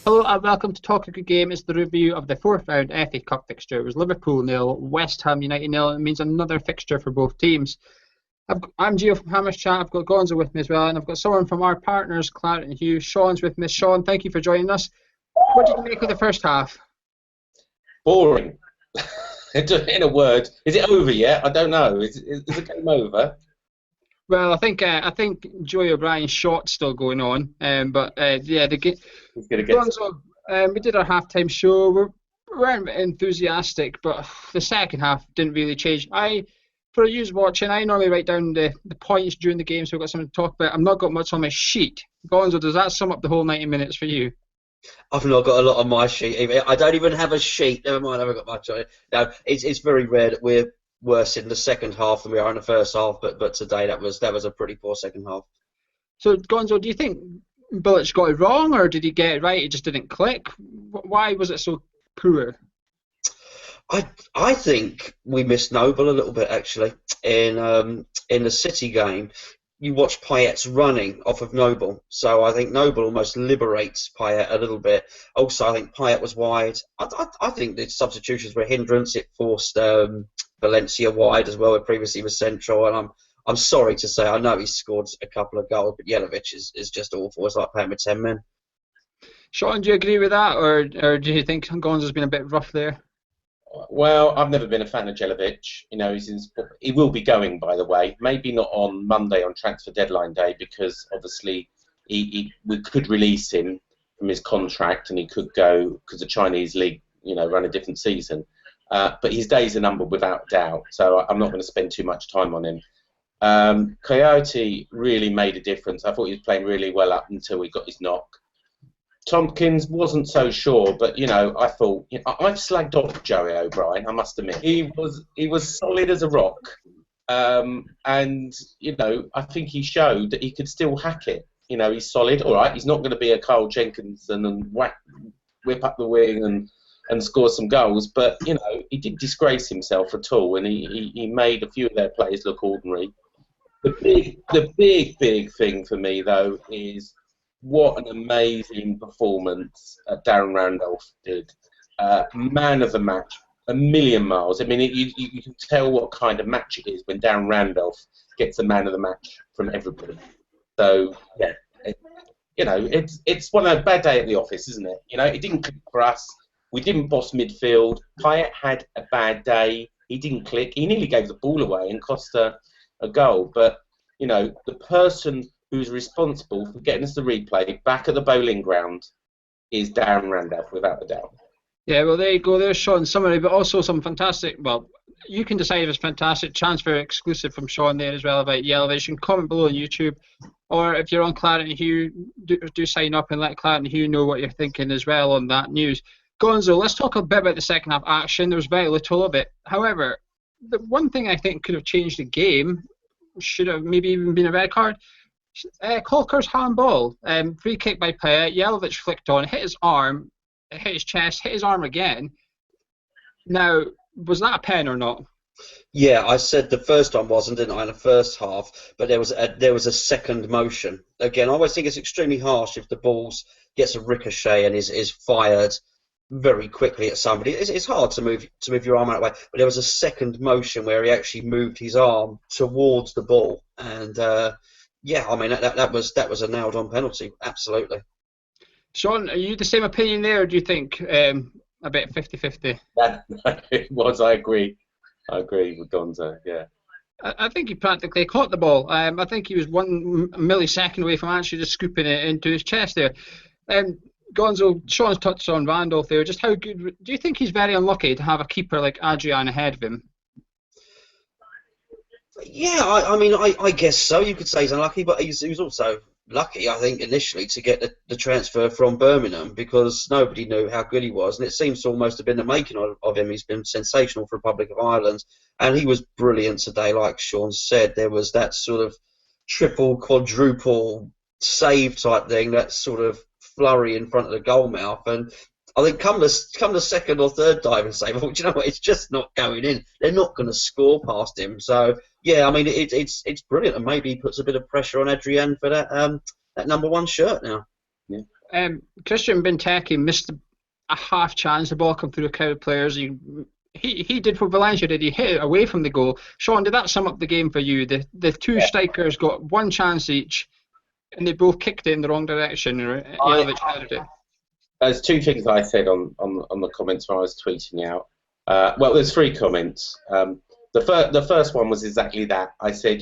Hello and welcome to Talk a Good Game. It's the review of the fourth round FA Cup fixture. It was Liverpool 0, West Ham United 0. It means another fixture for both teams. I'm Geo from Hammers Chat. I've got Gonzo with me as well, and I've got someone from our partners, Claret and Hugh. Sean's with me. Sean, thank you for joining us. What did you make of the first half? Boring. In a word, is it over yet? I don't know. Is the game over? Well, I think Joey O'Brien's shot's still going on, yeah, the game. Gonzo, we did our halftime show. We weren't enthusiastic, but the second half didn't really change. For you watching, I normally write down the points during the game, so we've got something to talk about. I've not got much on my sheet. Gonzo, does that sum up the whole 90 minutes for you? I've not got a lot on my sheet. I don't even have a sheet. Never mind, I haven't got much on it. No, it's very rare that we're worse in the second half than we are in the first half. But today that was a pretty poor second half. So Gonzo, do you think Bilic got it wrong, or did he get it right? It just didn't click. Why was it so poor? I think we missed Noble a little bit actually in the City game. You watch Payet's running off of Noble, so I think Noble almost liberates Payet a little bit. Also, I think Payet was wide. I think the substitutions were a hindrance. It forced Valencia wide as well, where previously he was central. And I'm sorry to say, I know he scored a couple of goals, but Jelavic is just awful. It's like playing with 10 men. Sean, do you agree with that, or do you think Gonzo's been a bit rough there? Well, I've never been a fan of Jelavic. You know, he will be going, by the way. Maybe not on Monday on transfer deadline day, because obviously we could release him from his contract and he could go because the Chinese league, run a different season. But his days are numbered without doubt. So I'm not going to spend too much time on him. Coyote really made a difference. I thought he was playing really well up until he got his knock. Tompkins wasn't so sure, but I thought I've slagged off Joey O'Brien. I must admit he was solid as a rock, and I think he showed that he could still hack it. He's solid. All right, he's not going to be a Carl Jenkinson and whip up the wing and score some goals, but he didn't disgrace himself at all, and he made a few of their players look ordinary. The big thing for me though is what an amazing performance Darren Randolph did. Man of the match, a million miles. I mean, you can tell what kind of match it is when Darren Randolph gets a man of the match from everybody. So, yeah, it's one of a bad day at the office, isn't it? It didn't click for us. We didn't boss midfield. Payet had a bad day. He didn't click. He nearly gave the ball away and cost a goal. But, the person who's responsible for getting us the replay back at the bowling ground is Darren Randolph, without a doubt. Yeah, well, there you go. There's Sean's summary, but also some fantastic, well, you can decide if it's fantastic, transfer exclusive from Sean there as well about Jelavic. You can comment below on YouTube, or if you're on Claret and Hugh, do sign up and let Claret and Hugh know what you're thinking as well on that news. Gonzo, let's talk a bit about the second half action. There was very little of it. However, the one thing I think could have changed the game, should have maybe even been a red card, Colker's handball, free kick by Payet. Jelavic flicked on, hit his arm, hit his chest, hit his arm again. Now, was that a pen or not? Yeah, I said the first one wasn't, didn't I, in the first half? But there was a second motion. Again, I always think it's extremely harsh if the ball gets a ricochet and is fired very quickly at somebody. It's hard to move your arm out of the way. But there was a second motion where he actually moved his arm towards the ball, and yeah, I mean that was a nailed-on penalty, absolutely. Sean, are you the same opinion there, or do you think a bit 50-50? Yeah, it was. I agree with Gonzo. Yeah. I think he practically caught the ball. I think he was 1 millisecond away from actually just scooping it into his chest there. Gonzo, Sean's touched on Randolph there. Just how good do you think he's very unlucky to have a keeper like Adrian ahead of him? Yeah, I mean, I guess so. You could say he's unlucky, but he was also lucky, I think, initially to get the transfer from Birmingham, because nobody knew how good he was, and it seems to almost have been the making of him. He's been sensational for Republic of Ireland, and he was brilliant today, like Sean said. There was that sort of triple, quadruple save type thing, that sort of flurry in front of the goal mouth, and I think come the second or third dive and say, well, do you know what? It's just not going in. They're not going to score past him. So yeah, I mean, it's brilliant, and maybe he puts a bit of pressure on Adrian for that number one shirt now. Yeah. Christian Benteke missed a half chance. The ball come through the crowd players. He did what Valencia did. He hit it away from the goal. Sean, did that sum up the game for you? The two strikers got one chance each, and they both kicked it in the wrong direction. Jelavic headed it. There's two things I said on the comments when I was tweeting out. Well, there's three comments. The first one was exactly that. I said,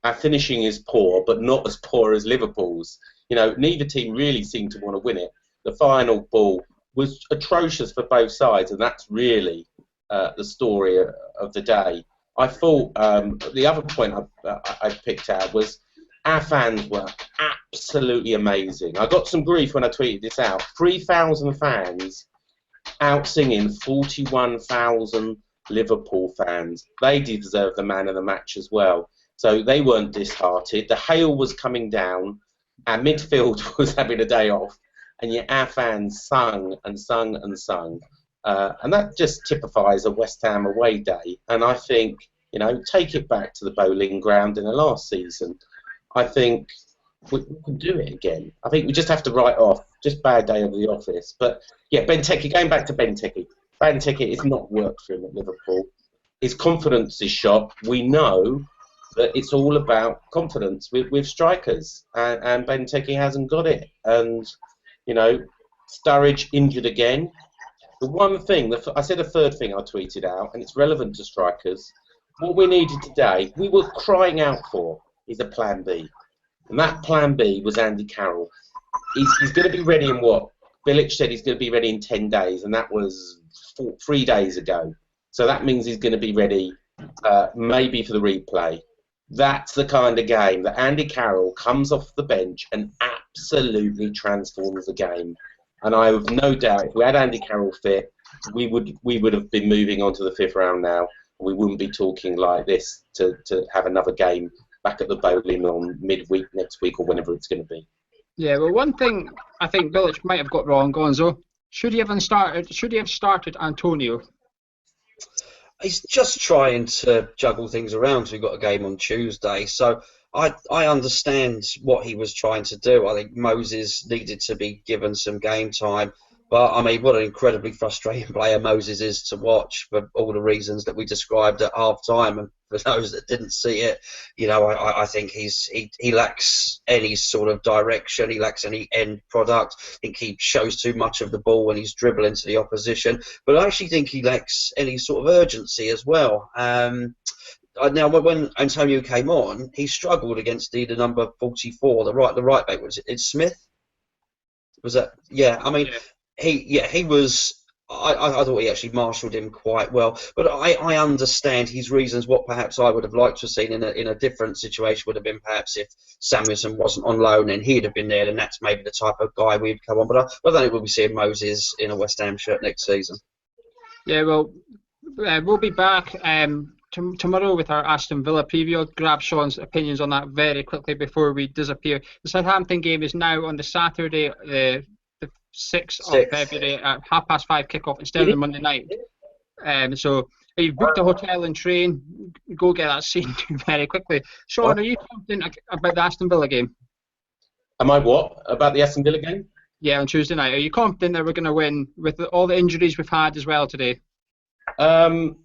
our finishing is poor, but not as poor as Liverpool's. Neither team really seemed to want to win it. The final ball was atrocious for both sides, and that's really the story of the day. I thought the other point I picked out was our fans were absolutely amazing. I got some grief when I tweeted this out. 3,000 fans out singing 41,000 Liverpool fans. They deserve the man of the match as well. So they weren't disheartened. The hail was coming down. Our midfield was having a day off. And yet our fans sung and sung and sung. And that just typifies a West Ham away day. And I think, take it back to the bowling ground in the last season. I think we can do it again. I think we just have to write off just bad day of the office. But yeah, Benteke, going back to Benteke. Benteke has not worked for him at Liverpool. His confidence is shot. We know that it's all about confidence with strikers. And Benteke hasn't got it. And, Sturridge injured again. The one thing, I said a third thing I tweeted out, and it's relevant to strikers. What we needed today, we were crying out for, is a plan B. And that plan B was Andy Carroll. He's going to be ready in what? Bilic said he's going to be ready in 10 days, and that was 3 days ago. So that means he's going to be ready maybe for the replay. That's the kind of game that Andy Carroll comes off the bench and absolutely transforms the game. And I have no doubt if we had Andy Carroll fit, we would have been moving on to the 5th round now. We wouldn't be talking like this to have another game back at the bowling on midweek next week or whenever it's going to be. Yeah, well, one thing I think Bilic might have got wrong, Gonzo. Should he have started Antonio? He's just trying to juggle things around. So we've got a game on Tuesday, so I understand what he was trying to do. I think Moses needed to be given some game time. But, I mean, what an incredibly frustrating player Moses is to watch for all the reasons that we described at half-time. And for those that didn't see it, I think he lacks any sort of direction. He lacks any end product. I think he shows too much of the ball when he's dribbling to the opposition. But I actually think he lacks any sort of urgency as well. Now, when Antonio came on, he struggled against the number 44, the right back. Was it Smith? Was that? Yeah, I mean... Yeah. He was. I thought he actually marshalled him quite well, but I understand his reasons. What perhaps I would have liked to have seen in a different situation would have been perhaps if Samuelson wasn't on loan and he'd have been there, then that's maybe the type of guy we'd come on. But I don't think we'll be seeing Moses in a West Ham shirt next season. Yeah, well, we'll be back tomorrow with our Aston Villa preview. I'll grab Sean's opinions on that very quickly before we disappear. The Southampton game is now on the Saturday, the 6th of February at 5:30 kickoff instead of the Monday night. So if you've booked a hotel and train, go get that seen to very quickly. Sean, are you confident about the Aston Villa game? Am I what? About the Aston Villa game? Yeah, on Tuesday night. Are you confident that we're going to win with all the injuries we've had as well today? On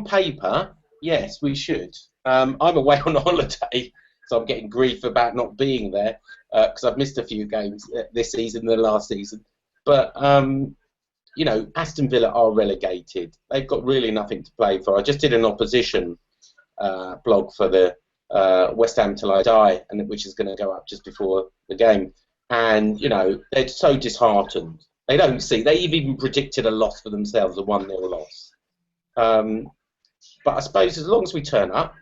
paper, yes, we should. I'm away on holiday, so I'm getting grief about not being there. Because I've missed a few games this season than last season. But, Aston Villa are relegated. They've got really nothing to play for. I just did an opposition blog for the West Ham Till I Die, which is going to go up just before the game. And, they're so disheartened. They've even predicted a loss for themselves, a 1-0 loss. But I suppose as long as we turn up,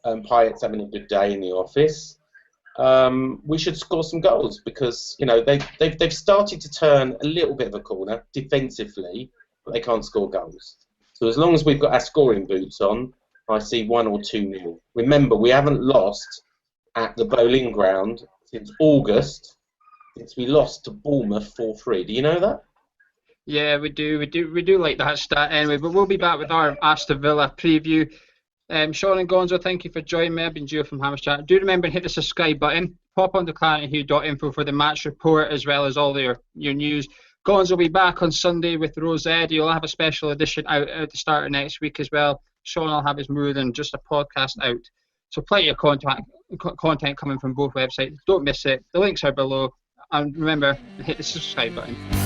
and Pyatt's having a good day in the office, we should score some goals because they've started to turn a little bit of a corner defensively, but they can't score goals. So as long as we've got our scoring boots on, I see 1 or 2-0. Remember, we haven't lost at the Bowling Ground since August, since we lost to Bournemouth 4-3. Do you know that? Yeah, we do like that stat anyway. But we'll be back with our Aston Villa preview Sean and Gonzo, thank you for joining me. I've been Geo from Hammerchat. Do remember and hit the subscribe button. Pop onto clarethehugh.info for the match report as well as all your news. Gonzo will be back on Sunday with Rosette. You'll have a special edition out at the start of next week as well. Sean will have his more than just a podcast out. So plenty of content coming from both websites. Don't miss it. The links are below. And remember, hit the subscribe button.